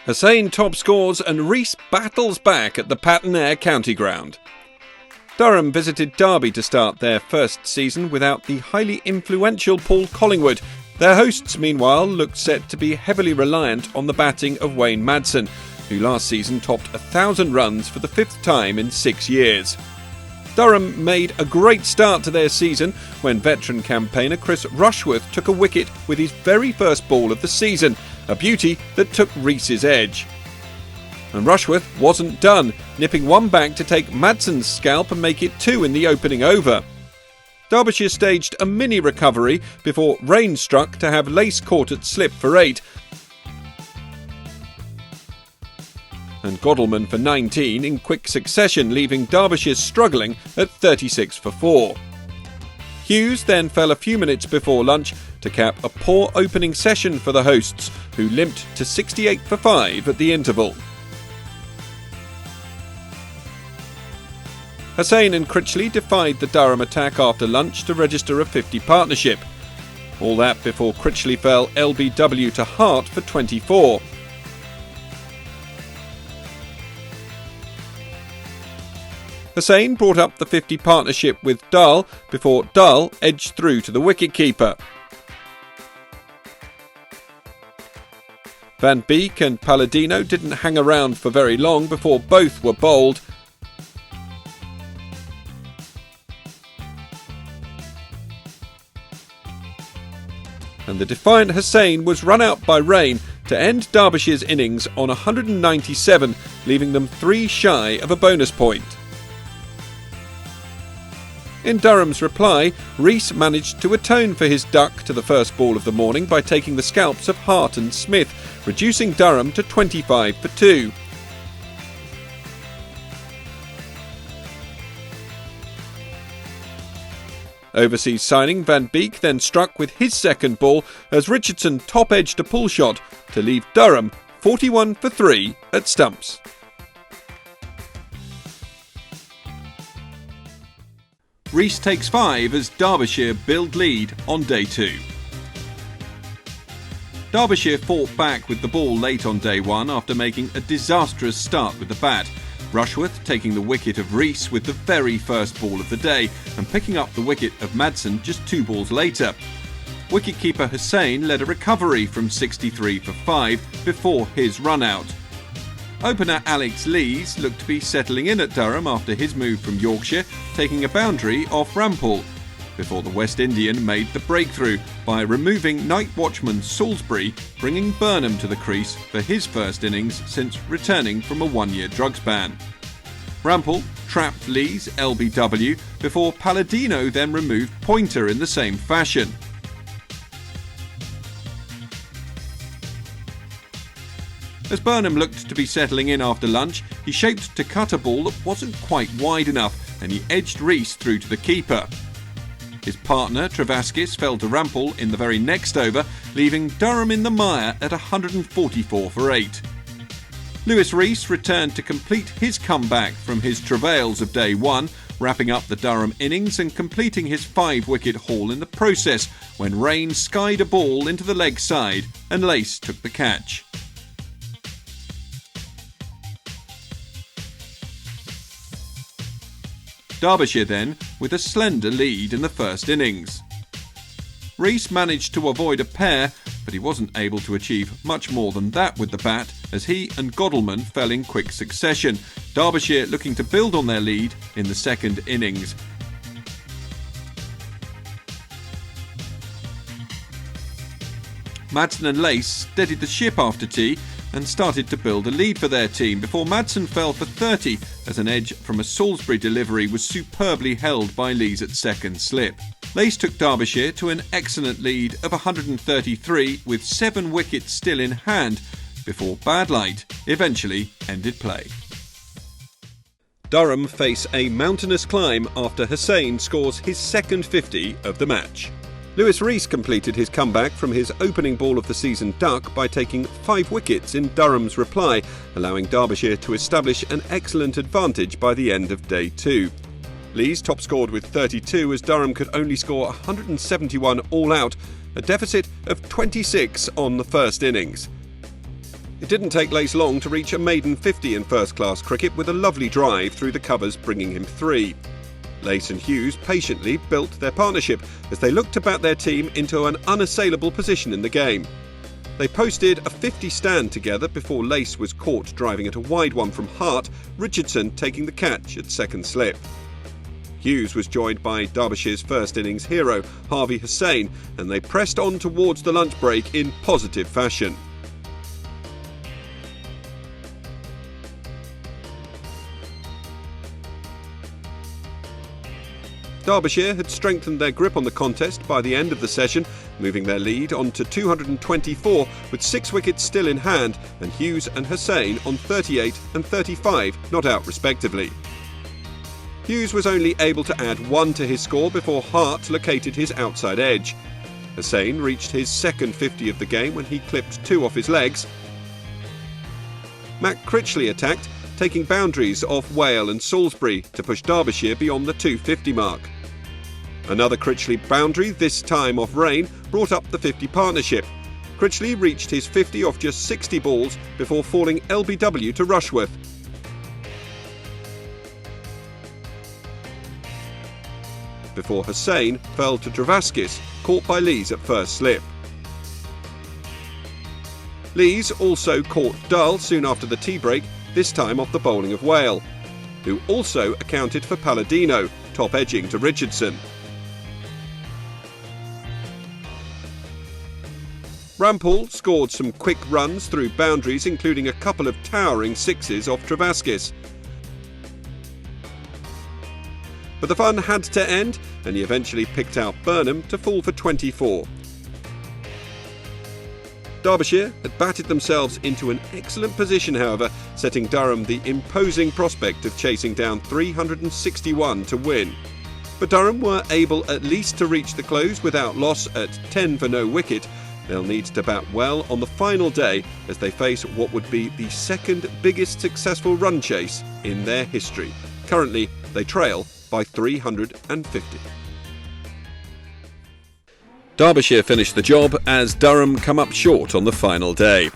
Hussain top scores and Reece battles back at the Patten County Ground. Durham visited Derby to start their first season without the highly influential Paul Collingwood. Their hosts, meanwhile, looked set to be heavily reliant on the batting of Wayne Madsen, who last season topped 1,000 runs for the 5th time in 6 years. Durham made a great start to their season when veteran campaigner Chris Rushworth took a wicket with his very first ball of the season, a beauty that took Reece's edge. And Rushworth wasn't done, nipping one back to take Madsen's scalp and make it 2 in the opening over. Derbyshire staged a mini recovery before rain struck to have Lace caught at slip for 8 and Godalman for 19 in quick succession, leaving Derbyshire struggling at 36 for 4. Hughes then fell a few minutes before lunch to cap a poor opening session for the hosts, who limped to 68 for 5 at the interval. Hussain and Critchley defied the Durham attack after lunch to register a 50 partnership. All that before Critchley fell LBW to Hart for 24. Hussain brought up the 50 partnership with Dahl before Dahl edged through to the wicketkeeper. Van Beek and Palladino didn't hang around for very long before both were bowled. And the defiant Hussain was run out by rain to end Derbyshire's innings on 197, leaving them 3 shy of a bonus point. In Durham's reply, Reece managed to atone for his duck to the first ball of the morning by taking the scalps of Hart and Smith, reducing Durham to 25 for 2. Overseas signing Van Beek then struck with his second ball as Richardson top-edged a pull shot to leave Durham 41 for 3 at stumps. Reece takes 5 as Derbyshire build lead on day 2. Derbyshire fought back with the ball late on day 1 after making a disastrous start with the bat. Rushworth taking the wicket of Reece with the very first ball of the day and picking up the wicket of Madsen just 2 balls later. Wicketkeeper Hussain led a recovery from 63 for 5 before his run out. Opener Alex Lees looked to be settling in at Durham after his move from Yorkshire, taking a boundary off Rampal, before the West Indian made the breakthrough by removing night watchman Salisbury, bringing Burnham to the crease for his first innings since returning from a 1-year drugs ban. Rampal trapped Lees LBW before Palladino then removed Pointer in the same fashion. As Burnham looked to be settling in after lunch, he shaped to cut a ball that wasn't quite wide enough and he edged Reece through to the keeper. His partner Travaskis fell to Rampal in the very next over, leaving Durham in the mire at 144 for 8. Lewis Reece returned to complete his comeback from his travails of day 1, wrapping up the Durham innings and completing his 5-wicket haul in the process when rain skied a ball into the leg side and Lace took the catch. Derbyshire then with a slender lead in the first innings. Reece managed to avoid a pair, but he wasn't able to achieve much more than that with the bat as he and Godalman fell in quick succession, Derbyshire looking to build on their lead in the second innings. Madsen and Lace steadied the ship after tea and started to build a lead for their team before Madsen fell for 30 as an edge from a Salisbury delivery was superbly held by Lees at second slip. Lace took Derbyshire to an excellent lead of 133 with 7 wickets still in hand before bad light eventually ended play. Durham face a mountainous climb after Hussain scores his second 50 of the match. Lewis Reece completed his comeback from his opening ball of the season duck by taking 5 wickets in Durham's reply, allowing Derbyshire to establish an excellent advantage by the end of day 2. Lees top scored with 32 as Durham could only score 171 all out, a deficit of 26 on the first innings. It didn't take Lace long to reach a maiden 50 in first-class cricket with a lovely drive through the covers, bringing him 3. Lace and Hughes patiently built their partnership as they looked to bat their team into an unassailable position in the game. They posted a 50 stand together before Lace was caught driving at a wide one from Hart, Richardson taking the catch at second slip. Hughes was joined by Derbyshire's first innings hero, Harvey Hussain, and they pressed on towards the lunch break in positive fashion. Derbyshire had strengthened their grip on the contest by the end of the session, moving their lead on to 224 with 6 wickets still in hand, and Hughes and Hussain on 38 and 35 not out respectively. Hughes was only able to add 1 to his score before Hart located his outside edge. Hussain reached his second 50 of the game when he clipped 2 off his legs. Matt Critchley attacked, taking boundaries off Whale and Salisbury to push Derbyshire beyond the 250 mark. Another Critchley boundary, this time off Rain, brought up the 50 partnership. Critchley reached his 50 off just 60 balls before falling LBW to Rushworth. Before Hussain fell to Travaskis, caught by Lees at first slip. Lees also caught Dull soon after the tea break, this time off the bowling of Whale, who also accounted for Palladino, top edging to Richardson. Rampal scored some quick runs through boundaries, including a couple of towering 6s off Travaskis. But the fun had to end, and he eventually picked out Burnham to fall for 24. Derbyshire had batted themselves into an excellent position, however, setting Durham the imposing prospect of chasing down 361 to win. But Durham were able at least to reach the close without loss at 10 for no wicket. They'll need to bat well on the final day as they face what would be the second biggest successful run chase in their history. Currently, they trail by 350. Derbyshire finished the job as Durham come up short on the final day.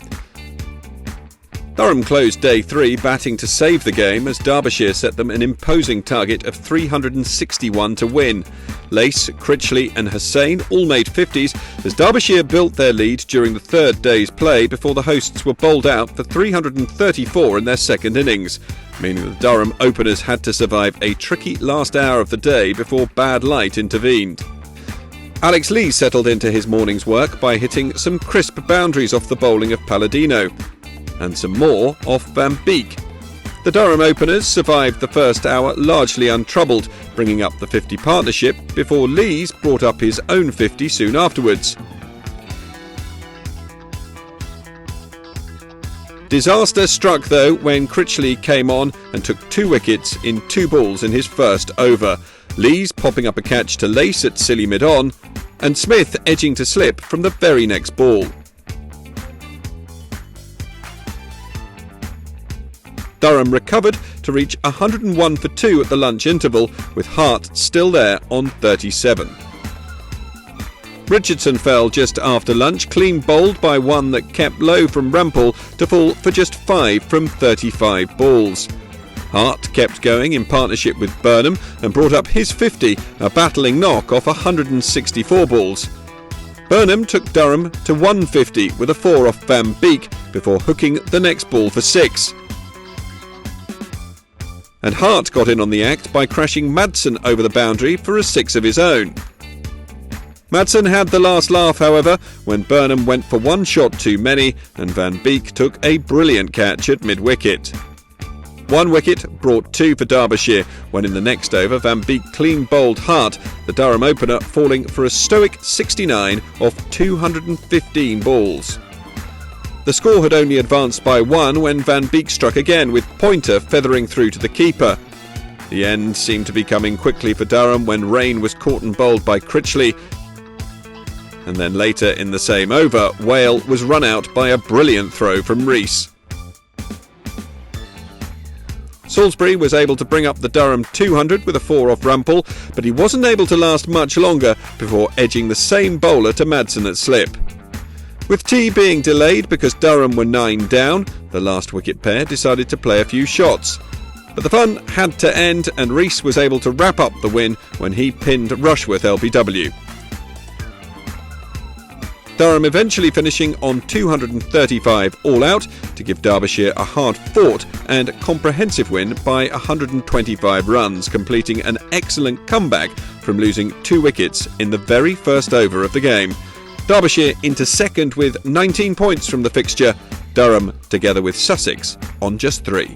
Durham closed day 3 batting to save the game as Derbyshire set them an imposing target of 361 to win. Lace, Critchley and Hussain all made 50s as Derbyshire built their lead during the third day's play before the hosts were bowled out for 334 in their second innings, meaning the Durham openers had to survive a tricky last hour of the day before bad light intervened. Alex Lee settled into his morning's work by hitting some crisp boundaries off the bowling of Palladino, and some more off Van Beek. The Durham openers survived the first hour largely untroubled, bringing up the 50 partnership before Lees brought up his own 50 soon afterwards. Disaster struck though when Critchley came on and took 2 wickets in 2 balls in his first over. Lees popping up a catch to Lace at silly mid-on, and Smith edging to slip from the very next ball. Durham recovered to reach 101 for 2 at the lunch interval, with Hart still there on 37. Richardson fell just after lunch, clean bowled by one that kept low from Rampal to fall for just 5 from 35 balls. Hart kept going in partnership with Burnham and brought up his 50, a battling knock off 164 balls. Burnham took Durham to 150 with a 4 off Van Beek before hooking the next ball for 6. And Hart got in on the act by crashing Madsen over the boundary for a 6 of his own. Madsen had the last laugh, however, when Burnham went for 1 shot too many and Van Beek took a brilliant catch at mid-wicket. 1 wicket brought 2 for Derbyshire, when in the next over Van Beek clean bowled Hart, the Durham opener falling for a stoic 69 off 215 balls. The score had only advanced by 1 when Van Beek struck again, with Pointer feathering through to the keeper. The end seemed to be coming quickly for Durham when Rain was caught and bowled by Critchley, and then later in the same over, Whale was run out by a brilliant throw from Reece. Salisbury was able to bring up the Durham 200 with a 4 off Rampal, but he wasn't able to last much longer before edging the same bowler to Madsen at slip. With tea being delayed because Durham were 9 down, the last wicket pair decided to play a few shots. But the fun had to end, and Reece was able to wrap up the win when he pinned Rushworth LBW. Durham eventually finishing on 235 all out to give Derbyshire a hard-fought and comprehensive win by 125 runs, completing an excellent comeback from losing 2 wickets in the very first over of the game. Derbyshire into second with 19 points from the fixture, Durham together with Sussex on just 3.